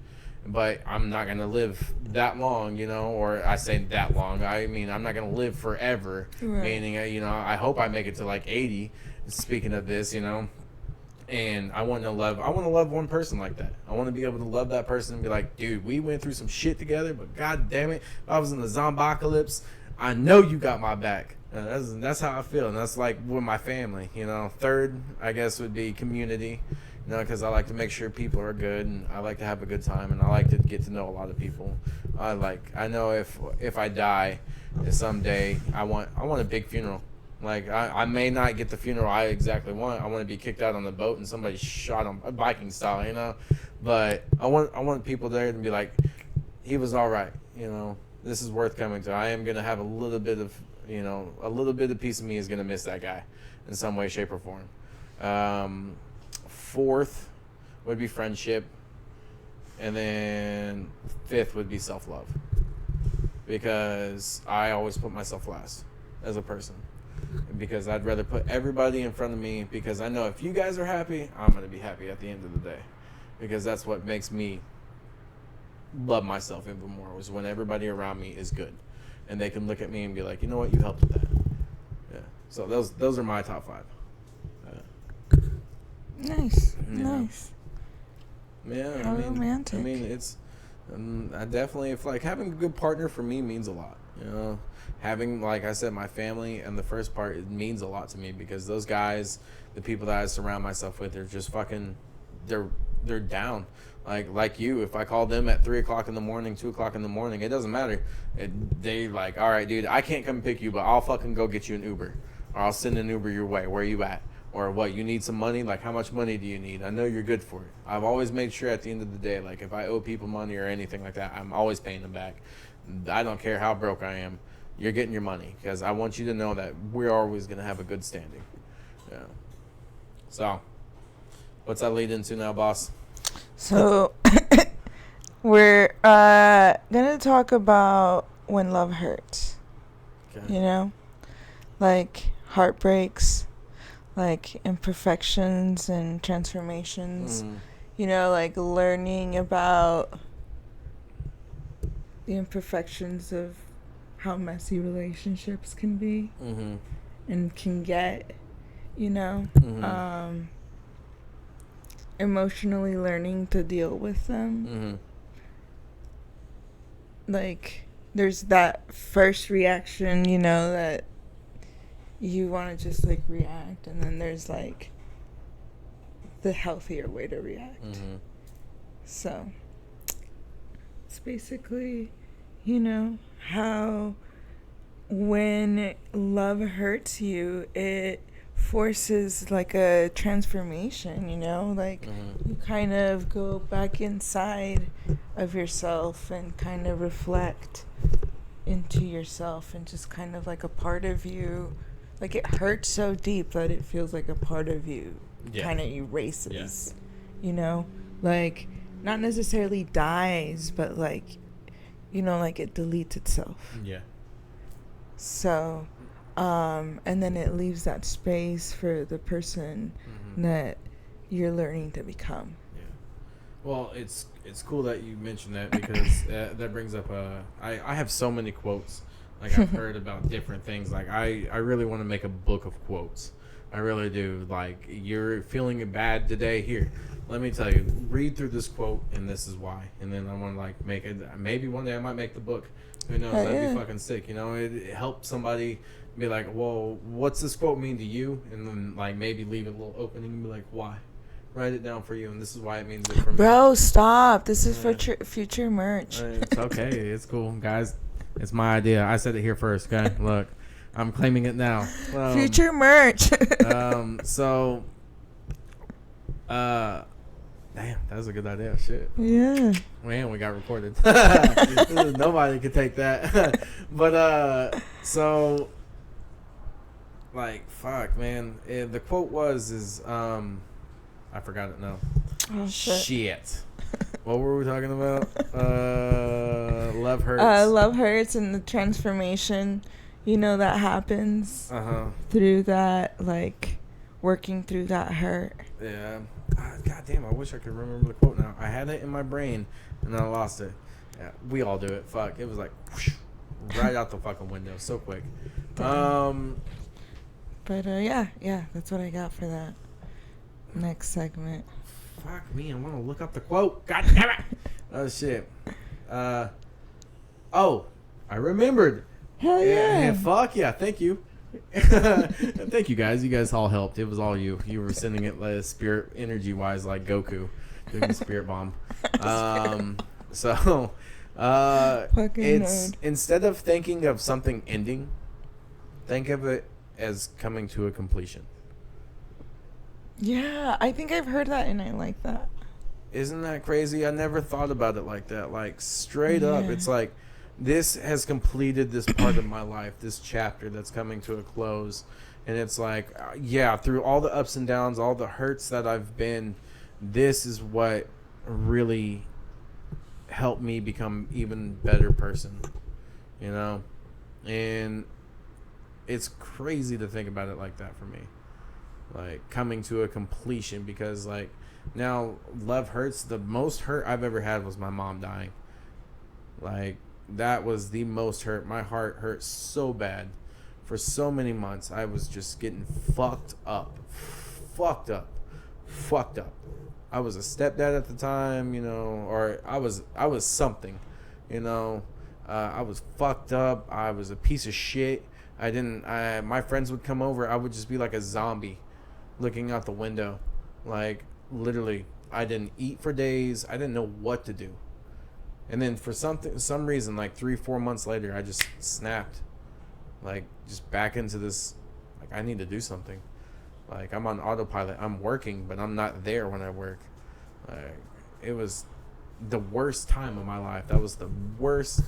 but I'm not going to live that long, or I say that long. I mean, I'm not going to live forever, right. Meaning, I hope I make it to like 80, speaking of this, and I want to love one person like that. I want to be able to love that person and be like, dude, we went through some shit together, but god damn it, if I was in the zombocalypse, I know you got my back. That's how I feel, and that's like with my family. Third, I guess, would be community. Because I like to make sure people are good, and I like to have a good time, and I like to get to know a lot of people. I know if I die someday, I want a big funeral. Like, I may not get the funeral I exactly want. I want to be kicked out on the boat and somebody shot him, Viking style, But I want people there to be like, he was all right, This is worth coming to. I am gonna have a little bit of piece of me is gonna miss that guy in some way, shape, or form. Fourth would be friendship, and then fifth would be self-love, because I always put myself last as a person, because I'd rather put everybody in front of me, because I know if you guys are happy, I'm going to be happy at the end of the day, because that's what makes me love myself even more, is when everybody around me is good and they can look at me and be like, you know what, you helped with that. Yeah, so those are my top five. Nice. Nice. Yeah, How romantic. I mean, it's I definitely, if like having a good partner for me means a lot. Having, like I said, my family and the first part, it means a lot to me, because those guys, the people that I surround myself with, they're just fucking, they're down. Like you, if I call them at 3 o'clock in the morning, 2 o'clock in the morning, it doesn't matter. They like, all right, dude, I can't come pick you, but I'll fucking go get you an Uber, or I'll send an Uber your way. Where are you at? Or what, you need some money? Like, how much money do you need? I know you're good for it. I've always made sure at the end of the day, like, if I owe people money or anything like that, I'm always paying them back. I don't care how broke I am. You're getting your money, because I want you to know that we're always going to have a good standing. Yeah. So, what's that lead into now, boss? So, we're going to talk about when love hurts. Okay. Like heartbreaks, like imperfections and transformations, like learning about the imperfections of how messy relationships can be and can get, emotionally learning to deal with them. Like, there's that first reaction, that you want to just like react, and then there's like the healthier way to react. So it's basically how when love hurts you, it forces like a transformation, like you kind of go back inside of yourself and kind of reflect into yourself, and just kind of like a part of you, like it hurts so deep that it feels like a part of you kind of erases, you know, like not necessarily dies, but like, you know, like it deletes itself. Yeah. So, and then it leaves that space for the person that you're learning to become. Yeah. Well, it's cool that you mentioned that, because that brings up I have so many quotes. Like, I've heard about different things. Like, I really want to make a book of quotes. I really do. Like, you're feeling bad today, here, let me tell you, read through this quote, and this is why. And then I want to, like, make it, maybe one day I might make the book. Who knows? That'd be fucking sick. You know, it helps somebody be like, well, what's this quote mean to you? And then, like, maybe leave it a little opening and be like, why? Write it down for you, and this is why it means it for me. Bro, stop. This is for future merch. It's okay. It's cool, guys. It's my idea. I said it here first, okay? Look, I'm claiming it now. Future merch. So, damn, that was a good idea. Shit. Yeah. Man, we got recorded. Nobody could take that. But, so, like, fuck, man. The quote is, I forgot it now. Oh, shit. What were we talking about? Love hurts. Love hurts, and the transformation, you know, that happens through that, like, working through that hurt. Yeah. God damn, I wish I could remember the quote now. I had it in my brain, and then I lost it. Yeah, we all do it. Fuck. It was like, whoosh, right out the fucking window. So quick. But, yeah, that's what I got for that next segment. Fuck me, I want to look up the quote. God damn it. Oh, shit. I remembered. Hell yeah. Fuck yeah, thank you. Thank you, guys. You guys all helped. It was all you. You were sending it like spirit energy-wise, like Goku doing the spirit bomb. So, it's nerd. Instead of thinking of something ending, think of it as coming to a completion. Yeah, I think I've heard that, and I like that. Isn't that crazy? I never thought about it like that. Like, straight up, it's like, this has completed this part of my life, this chapter that's coming to a close. And it's like, through all the ups and downs, all the hurts that I've been, this is what really helped me become even better person, you know? And it's crazy to think about it like that for me. Like, coming to a completion, because, like, now love hurts. The most hurt I've ever had was my mom dying. Like, that was the most hurt. My heart hurt so bad for so many months. I was just getting fucked up. I was a stepdad at the time, you know, or I was something, you know. I was fucked up. I was a piece of shit. My friends would come over. I would just be like a zombie looking out the window. Like, literally, I didn't eat for days. I didn't know what to do. And then for some reason, like 3-4 months later, I just snapped. Like, just back into this, like, I need to do something. Like, I'm on autopilot. I'm working, but I'm not there when I work. Like, it was the worst time of my life. That was the worst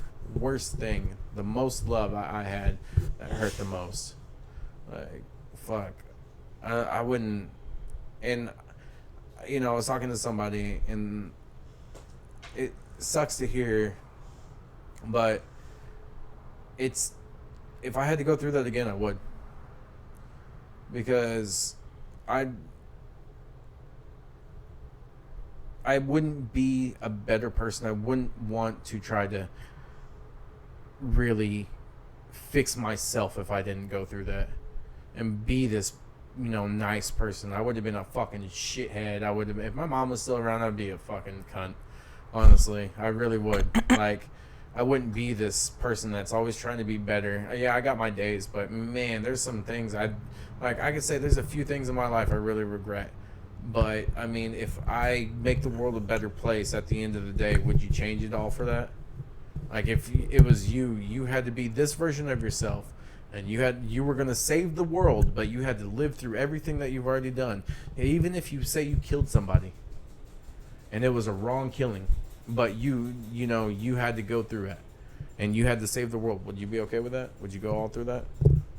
thing. The most love I had that hurt the most. Like, fuck. I wouldn't, and, you know, I was talking to somebody, and it sucks to hear, but if I had to go through that again, I would, because I wouldn't be a better person. I wouldn't want to try to really fix myself if I didn't go through that and be this, you know, nice person. I would have been a fucking shithead. I would have, if my mom was still around, I'd be a fucking cunt. Honestly, I really would. Like, I wouldn't be this person that's always trying to be better. Yeah, I got my days, but man, there's some things I could say there's a few things in my life I really regret. But I mean, if I make the world a better place at the end of the day, would you change it all for that? Like, if it was you had to be this version of yourself. And you were going to save the world, but you had to live through everything that you've already done. Even if you say you killed somebody and it was a wrong killing, but you had to go through it and you had to save the world, would you be okay with that? Would you go all through that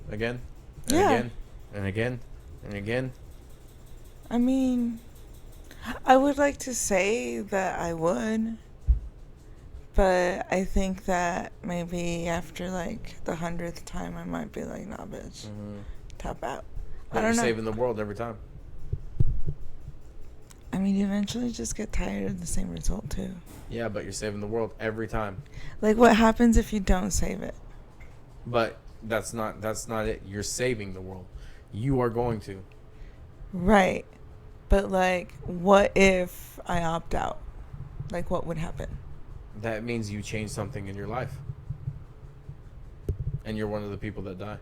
again and again and again and again? I mean, I would like to say that I would, but I think that maybe after like the 100th time, I might be like, nah, bitch, tap out. But I don't you're know. saving the world every time. I mean, you eventually just get tired of the same result too. Yeah, but you're saving the world every time. Like, what happens if you don't save it? But that's not it. You're saving the world. You are going to. Right. But like, what if I opt out? Like, what would happen? That means you change something in your life. And you're one of the people that die.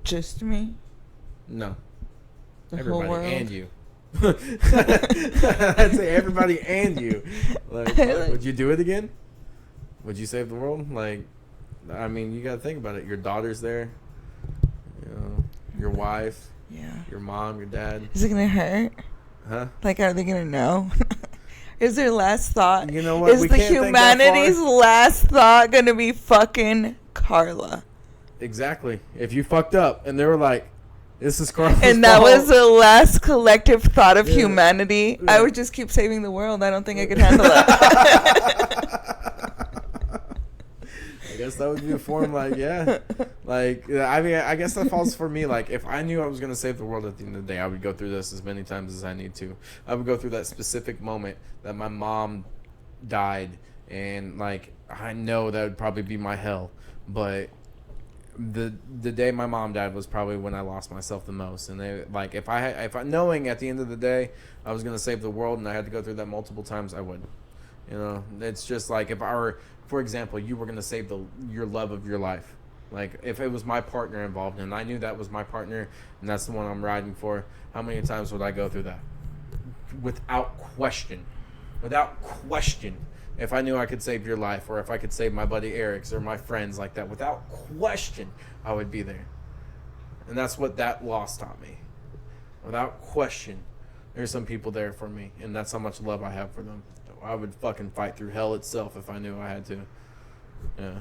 Just me? No. The Everybody whole world? and you. I'd say everybody and you. Like, would you do it again? Would you save the world? Like, I mean, you gotta think about it. Your daughter's there. You know, your wife. Yeah. Your mom, your dad. Is it gonna hurt? Huh? Like, are they gonna know? Is their last thought? You know what? Is We the can't think that humanity's far. last thought gonna be fucking Carla? Exactly. If you fucked up and they were like, this is Carla's And that fault. was the last collective thought of Yeah. humanity. Yeah. I would just keep saving the world. I don't think I could handle it. I guess that would be a form, like, yeah. Like, I mean, I guess that falls for me. Like, if I knew I was going to save the world at the end of the day, I would go through this as many times as I need to. I would go through that specific moment that my mom died. And, like, I know that would probably be my hell. But the day my mom died was probably when I lost myself the most. And, they, like, if I knowing at the end of the day I was going to save the world and I had to go through that multiple times, I would. You know, it's just like if I were, for example, you were going to save your love of your life. Like, if it was my partner involved and I knew that was my partner and that's the one I'm riding for, how many times would I go through that? Without question. Without question. If I knew I could save your life or if I could save my buddy Eric's or my friends like that, without question, I would be there. And that's what that loss taught me. Without question, there's some people there for me, and that's how much love I have for them. I would fucking fight through hell itself if I knew I had to. Yeah.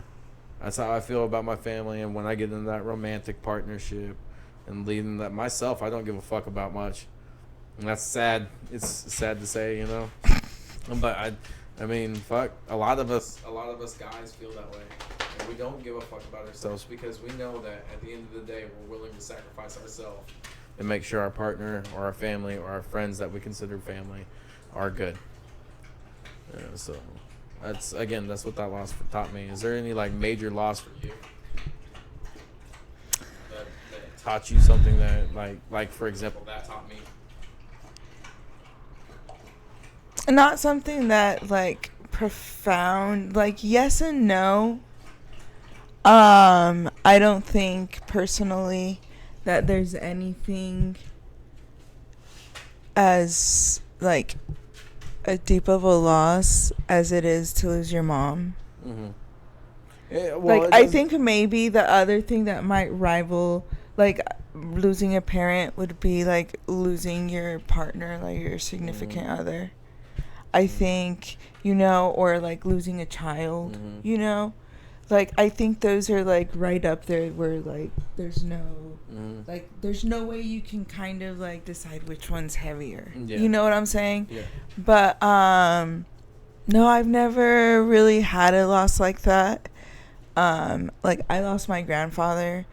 That's how I feel about my family, and when I get into that romantic partnership and leading that myself, I don't give a fuck about much. And that's sad. It's sad to say, you know. But I mean, fuck. A lot of us guys feel that way. And we don't give a fuck about ourselves because we know that at the end of the day, we're willing to sacrifice ourselves and make sure our partner or our family or our friends that we consider family are good. Yeah, so that's what that loss taught me. Is there any like major loss for you that taught you something that like for example that taught me? Not something that like profound, like yes and no. I don't think personally that there's anything as like a deep of a loss as it is to lose your mom. Mm-hmm. Yeah, well, like I think maybe the other thing that might rival like losing a parent would be like losing your partner, like your significant other. I think, you know, or like losing a child, you know, like I think those are like right up there where like there's no like there's no way you can kind of like decide which one's heavier. Yeah. You know what I'm saying? Yeah. But no, I've never really had a loss like that. Like I lost my grandfather.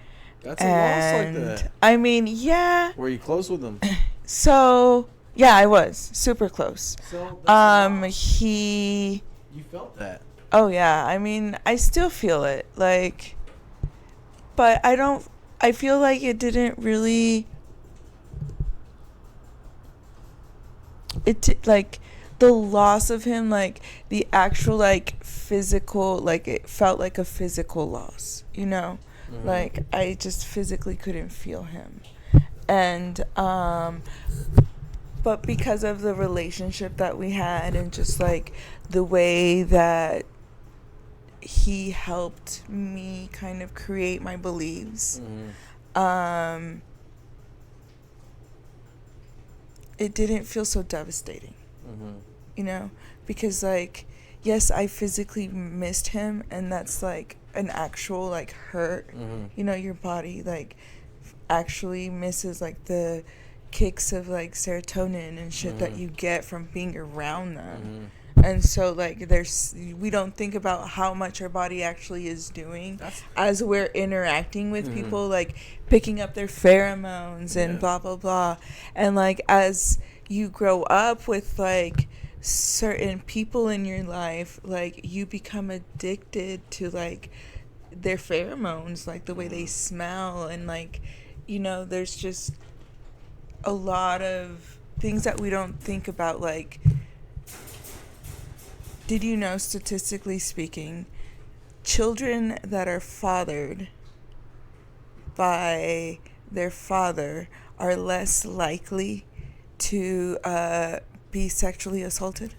That's a loss like that. I mean, yeah. Were you close with him? So yeah, I was super close. So that's You felt that. Oh yeah, I mean, I still feel it, like, but I feel like it didn't really, like, the loss of him, like, the actual, like, physical, like, it felt like a physical loss, you know? Like, I just physically couldn't feel him. And, but because of the relationship that we had and just, like, the way that he helped me kind of create my beliefs. It didn't feel so devastating, you know, because like, yes, I physically missed him, and that's like an actual like hurt, you know, your body like actually misses like the kicks of like serotonin and shit that you get from being around them. Mm-hmm. And so like we don't think about how much our body actually is doing as we're interacting with people, like picking up their pheromones and blah blah blah. And like as you grow up with like certain people in your life, like you become addicted to like their pheromones, like the way they smell, and like, you know, there's just a lot of things that we don't think about. Like, did you know, statistically speaking, children that are fathered by their father are less likely to be sexually assaulted?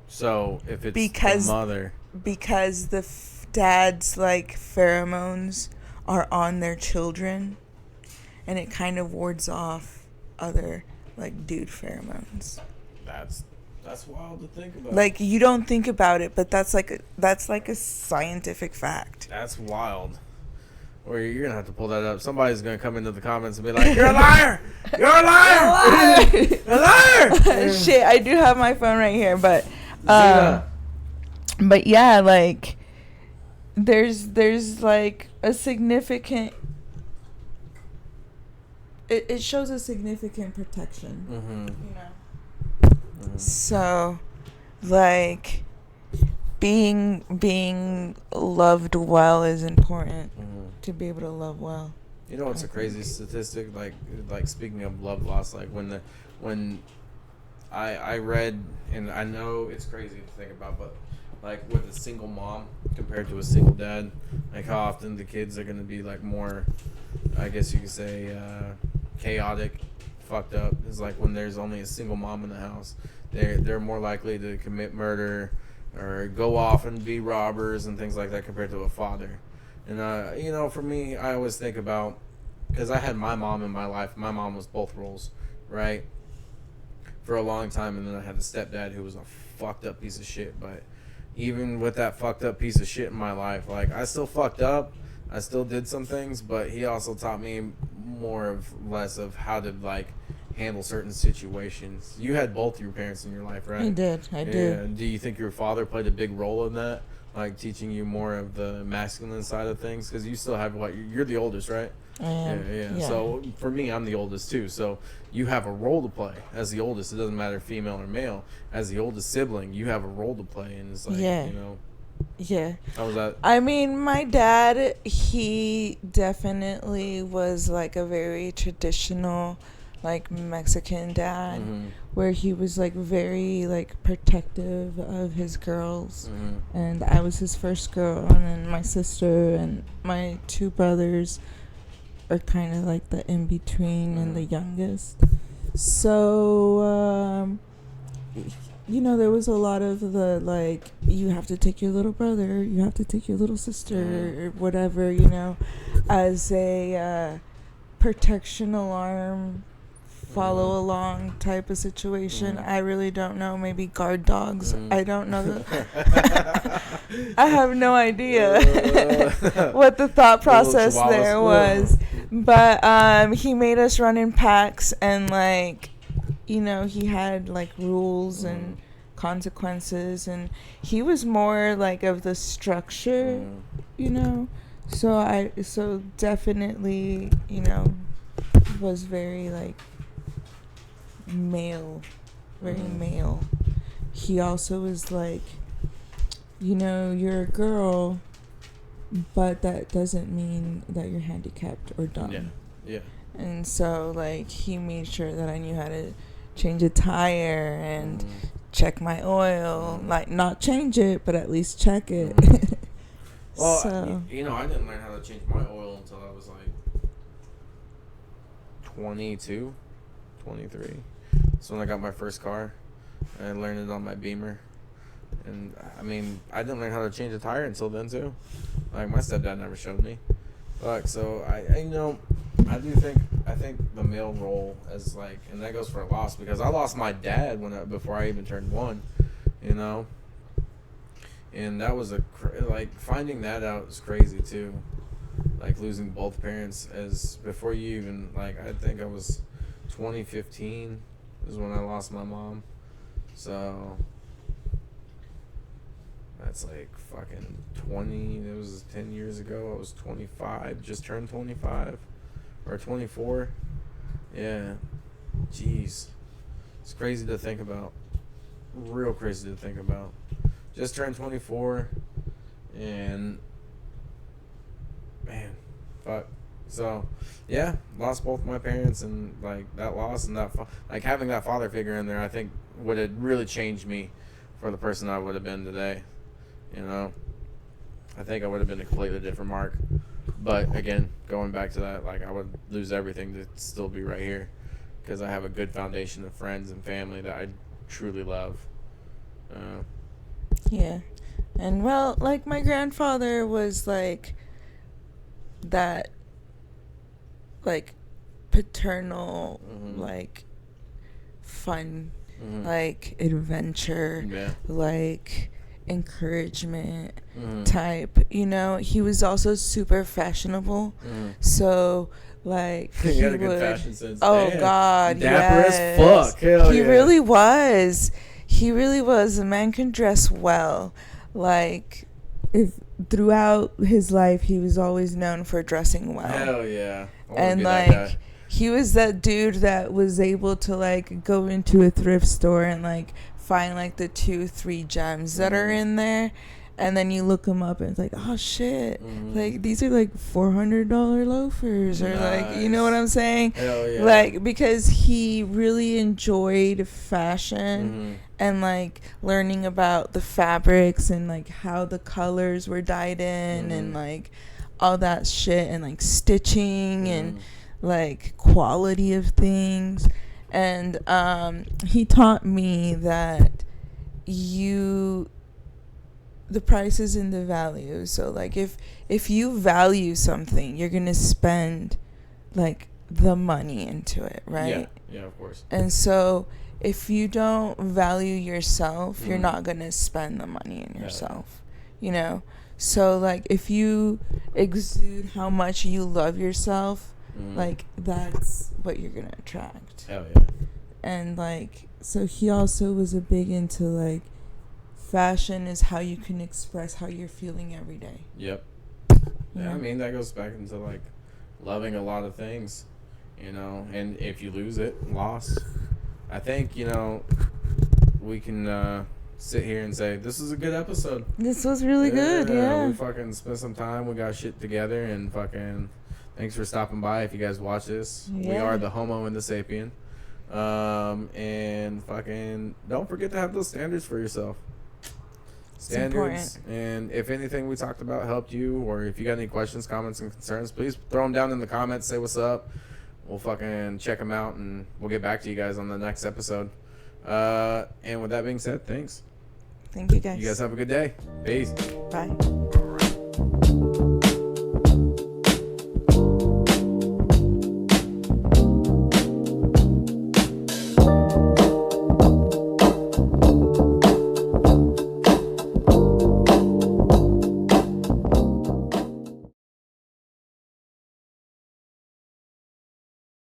So if it's Because the mother, because the dad's like pheromones are on their children, and it kind of wards off other like dude pheromones. that's wild to think about. Like, you don't think about it, but that's like a scientific fact. That's wild. Or you're gonna have to pull that up. Somebody's gonna come into the comments and be like, "You're a liar! You're a liar! You're a liar!" Shit, I do have my phone right here, but Zena. but yeah, like there's like a significant. It shows a significant protection, you know. So, like, being loved well is important to be able to love well. You know what's a crazy statistic? Like speaking of love loss, like when I read, and I know it's crazy to think about, but like with a single mom compared to a single dad, like how often the kids are gonna be like more, I guess you could say, chaotic, fucked up. It's like when there's only a single mom in the house, they're more likely to commit murder or go off and be robbers and things like that compared to a father. And you know, for me, I always think about, because I had my mom in my life. My mom was both roles, right, for a long time, and then I had a stepdad who was a fucked up piece of shit. But even with that fucked up piece of shit in my life, like, I still fucked up, I still did some things, but he also taught me less of how to like handle certain situations. You had both your parents in your life, right? I did. Do you think your father played a big role in that, like teaching you more of the masculine side of things? Because you still have you're the oldest, right? I am. Yeah. So for me, I'm the oldest too. So you have a role to play as the oldest. It doesn't matter female or male. As the oldest sibling, you have a role to play, and it's like, you know. Yeah. How was that? I mean, my dad, he definitely was like a very traditional, like, Mexican dad, where he was like very like protective of his girls, and I was his first girl, and then my sister and my two brothers are kind of like the in between and the youngest. So you know, there was a lot of the like, you have to take your little brother, you have to take your little sister, or whatever, you know, as a protection alarm, follow along type of situation. I really don't know. Maybe guard dogs. I don't know. I have no idea what the thought process there was. But he made us run in packs, and like, you know, he had like rules and consequences, and he was more like of the structure, you know. So definitely, you know, was very like male, very male. He also was like, you know, you're a girl, but that doesn't mean that you're handicapped or dumb. Yeah. And so like, he made sure that I knew how to change a tire and check my oil, like not change it, but at least check it. Well, so, you know, I didn't learn how to change my oil until I was like 22, 23. So when I got my first car, I learned it on my Beamer. And I mean, I didn't learn how to change a tire until then too. Like, my stepdad never showed me. Like, so I you know, I think the male role is like, and that goes for a loss, because I lost my dad before I even turned 1, you know. And that was like, finding that out was crazy too. like losing both parents as before you even like. I think I was 2015 is when I lost my mom. So that's like fucking 20. It was 10 years ago. I was 25. Just turned 25 or 24. Yeah. Jeez. It's crazy to think about. Real crazy to think about. Just turned 24, and man, fuck. So, yeah, lost both my parents, and like that loss and that like having that father figure in there, I think would have really changed me for the person I would have been today. You know, I think I would have been a completely different Mark. But again, going back to that, like I would lose everything to still be right here, because I have a good foundation of friends and family that I truly love. Yeah. And well, like my grandfather was like that, like paternal, like fun, like adventure, like encouragement type. You know, he was also super fashionable. So like he had a good fashion sense. Oh damn. God, Dapper yes. as fuck. Hell He yeah. really was. He really was. The man can dress well. Like, if throughout his life, he was always known for dressing well. Hell yeah. And like, he was that dude that was able to like go into a thrift store and like find like the 2-3 gems that are in there. And then you look them up and it's like, oh shit, like these are like $400 loafers, or like, you know what I'm saying? Hell yeah. Like, because he really enjoyed fashion and like learning about the fabrics and like how the colors were dyed in and like all that shit, and like stitching and like quality of things. And he taught me that the price is in the value. So like if you value something, you're gonna spend like the money into it, right? Yeah, of course. And so if you don't value yourself, you're not gonna spend the money in yourself, you know? So like if you exude how much you love yourself, like that's what you're gonna attract. Hell yeah. And like, so he also was a big into like, fashion is how you can express how you're feeling every day. Yep. Yeah, I mean, that goes back into like loving a lot of things, you know, and if you lose it, loss. I think, you know, we can sit here and say this is a good episode. This was really good, yeah. We fucking spent some time, we got shit together, and fucking thanks for stopping by. If you guys watch this, we are the Homo and the Sapien. And fucking don't forget to have those standards for yourself. Standards. And if anything we talked about helped you, or if you got any questions, comments, and concerns, please throw them down in the comments. Say what's up. We'll fucking check them out, and we'll get back to you guys on the next episode. And with that being said, thanks. Thank you, guys. You guys have a good day. Peace. Bye.